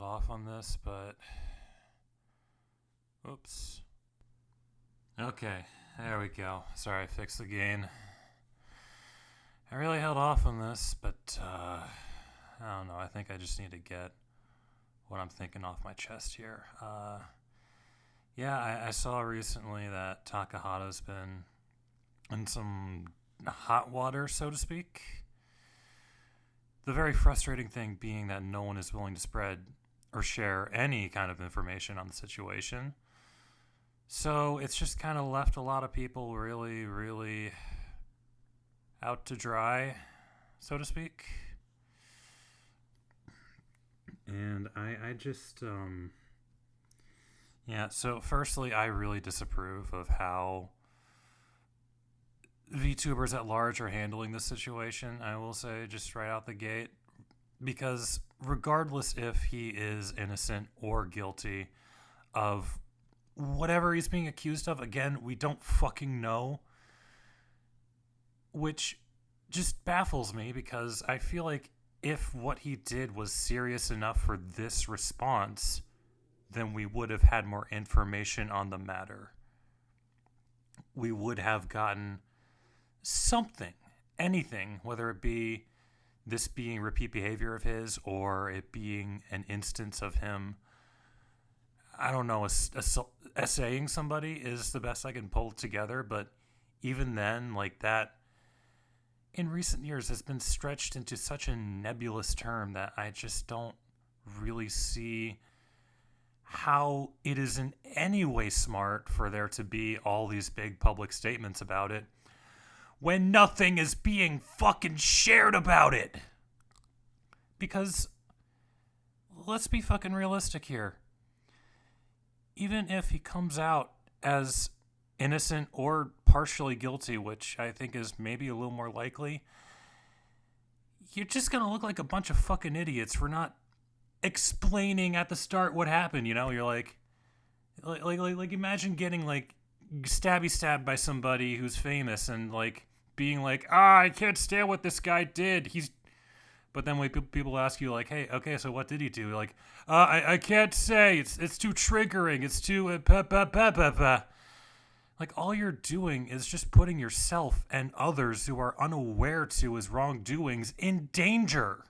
off on this, but... Oops. Okay, there we go. Sorry, I fixed the gain. I really held off on this, but I don't know. I think I just need to get what I'm thinking off my chest here. I saw recently that Takahada's been in some hot water, so to speak. The very frustrating thing being that no one is willing to spread or share any kind of information on the situation. So it's just kind of left a lot of people really, really out to dry, so to speak. And I just, so firstly, I really disapprove of how VTubers at large are handling this situation, I will say, just right out the gate. Because regardless if he is innocent or guilty of whatever he's being accused of, again, we don't fucking know. Which just baffles me, because I feel like if what he did was serious enough for this response, then we would have had more information on the matter. We would have gotten something, anything, whether it be this being repeat behavior of his or it being an instance of him, I don't know, essaying somebody is the best I can pull together. But even then, like, that in recent years has been stretched into such a nebulous term that I just don't really see how it is in any way smart for there to be all these big public statements about it when nothing is being fucking shared about it. Because let's be fucking realistic here. Even if he comes out as innocent or partially guilty, which I think is maybe a little more likely, you're just gonna look like a bunch of fucking idiots for not explaining at the start what happened. You know, you're like imagine getting like stabbed by somebody who's famous and like being like, I can't stand what this guy did. But then when people ask you like, hey, okay, so what did he do? You're like, I can't say. It's too triggering. It's too Like, all you're doing is just putting yourself and others who are unaware to his wrongdoings in danger.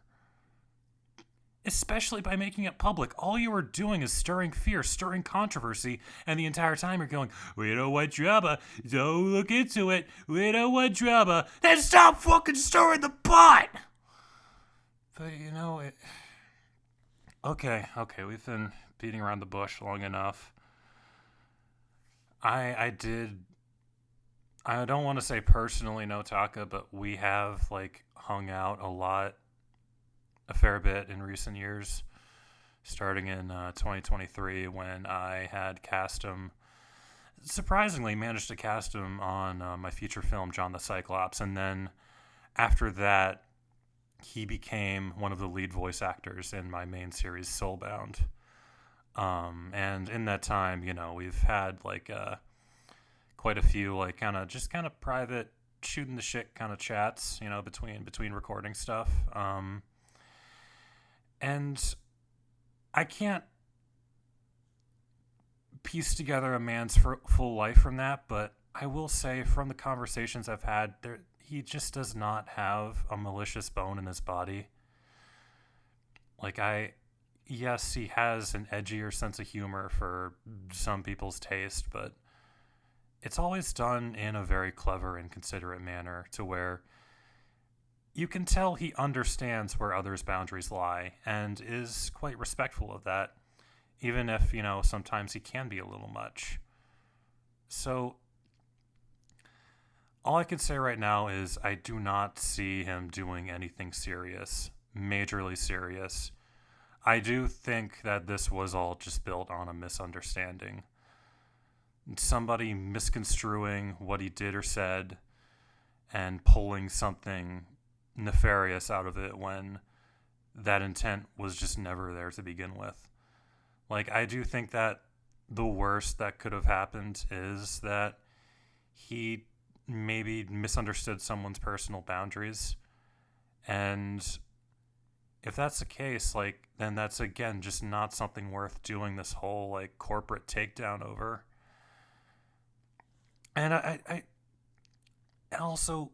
Especially by making it public. All you are doing is stirring fear, stirring controversy, and the entire time you're going, we don't want drama, don't look into it, we don't want drama, then stop fucking stirring the pot! But, you know, Okay, we've been beating around the bush long enough. I don't want to say personally know Taka, but we have, like, hung out a fair bit in recent years, starting in 2023 when I had cast him, surprisingly managed to cast him on my feature film, John the Cyclops, and then after that, he became one of the lead voice actors in my main series, Soulbound. And in that time, you know, we've had like quite a few like kind of private shooting the shit kind of chats, you know, between recording stuff. And I can't piece together a man's full life from that, but I will say from the conversations I've had, he just does not have a malicious bone in his body. Like, yes, he has an edgier sense of humor for some people's taste, but it's always done in a very clever and considerate manner to where you can tell he understands where others' boundaries lie and is quite respectful of that, even if, you know, sometimes he can be a little much. So all I can say right now is I do not see him doing anything serious, majorly serious. I do think that this was all just built on a misunderstanding. Somebody misconstruing what he did or said and pulling something nefarious out of it when that intent was just never there to begin with. Like, I do think that the worst that could have happened is that he maybe misunderstood someone's personal boundaries and if that's the case, like, then that's again just not something worth doing this whole like corporate takedown over. And and also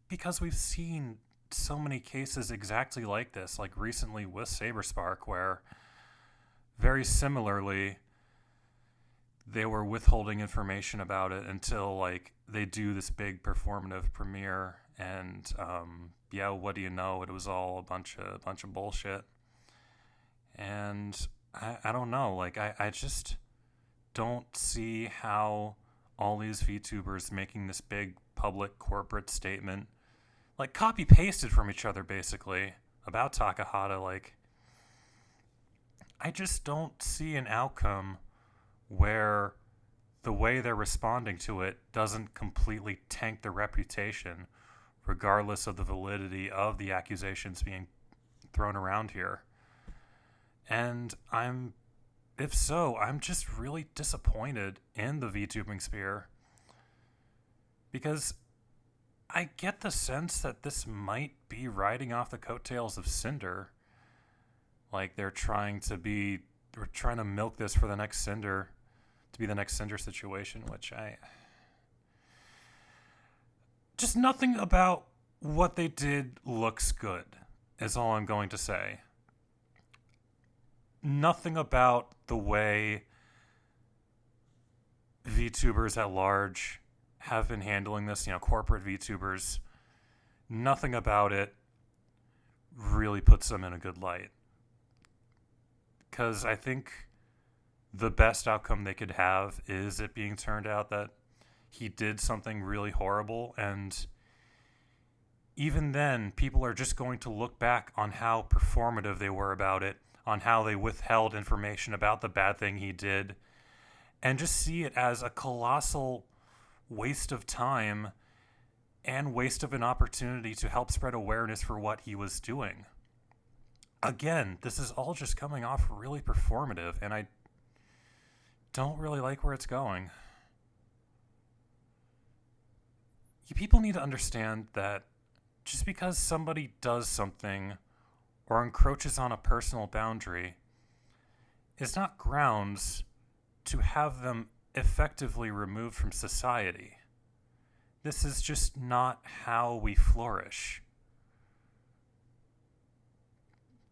because we've seen so many cases exactly like this, like recently with Saberspark, where very similarly they were withholding information about it until like they do this big performative premiere, and yeah, what do you know? It was all a bunch of bullshit. And I don't know, like I just don't see how all these VTubers making this big public corporate statement, like copy pasted from each other basically, about Takahata, like I just don't see an outcome where the way they're responding to it doesn't completely tank their reputation, regardless of the validity of the accusations being thrown around here. And if so, I'm just really disappointed in the VTubing sphere, because I get the sense that this might be riding off the coattails of Cinder. Like they're trying to milk this for the next Cinder, to be the next Cinder situation, which just nothing about what they did looks good, is all I'm going to say. Nothing about the way VTubers at large have been handling this, corporate VTubers, nothing about it really puts them in a good light. Because I think the best outcome they could have is it being turned out that he did something really horrible, and even then, people are just going to look back on how performative they were about it, on how they withheld information about the bad thing he did, and just see it as a colossal waste of time and waste of an opportunity to help spread awareness for what he was doing. Again, this is all just coming off really performative, and I don't really like where it's going. People need to understand that just because somebody does something or encroaches on a personal boundary is not grounds to have them effectively removed from society. This is just not how we flourish.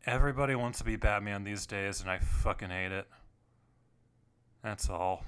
Everybody wants to be Batman these days, and I fucking hate it. That's all.